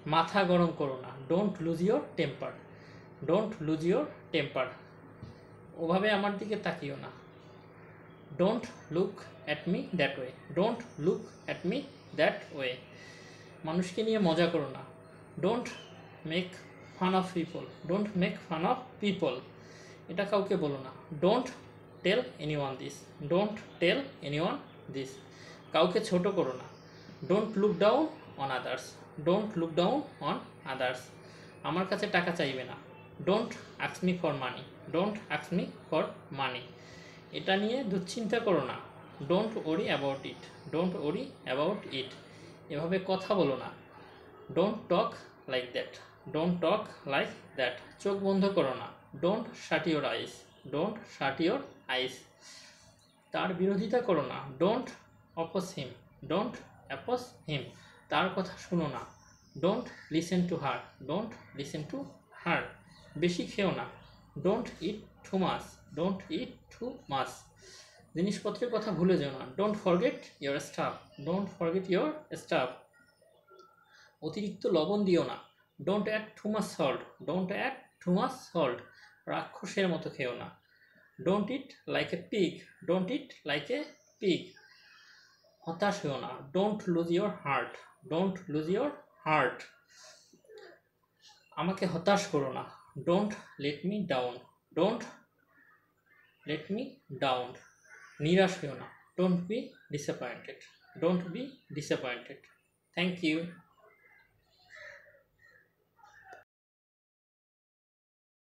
মাথা গরম করো না, don't lose your temper, don't lose your temper. ওভাবে আমার দিকে তাকিও না, don't look at me that way, don't look at me that way. মানুষকে নিয়ে মজা করো না, don't make fun of people, don't make fun of people. এটা কাউকে বলো না, don't tell anyone this, don't tell anyone this. কাউকে ছোট করো না, don't look down on others, don't look down on others. আমার কাছে টাকা চাইবে না, don't ask me for money, don't ask me for money. এটা নিয়ে দুশ্চিন্তা করো না, don't worry about it, don't worry about it. এভাবে কথা বলো না, don't talk like that, don't talk like that. চোখ বন্ধ করো না, don't shut your eyes, don't shut your eyes. তার বিরোধিতা করো না, ডোন্ট অপোজ হিম, ডোন্ট অ্যাপোজ হিম। তার কথা শুনো না, don't listen to her, don't listen to her. বেশি খেও না, don't eat too much, don't eat too much. জিনিসপত্রের কথা ভুলে যেও না, don't forget your stuff, don't forget your stuff. অতিরিক্ত লবণ দিও না, don't add too much salt, don't add too much salt. রাক্ষসের মতো খেও না, don't eat like a pig, don't eat like a pig. হতাশ হও না, don't lose your heart, don't lose your heart. আমাকে হতাশ করো না, don't let me down, don't let me down. নিরাশ হও না, don't be disappointed, don't be disappointed. Thank you.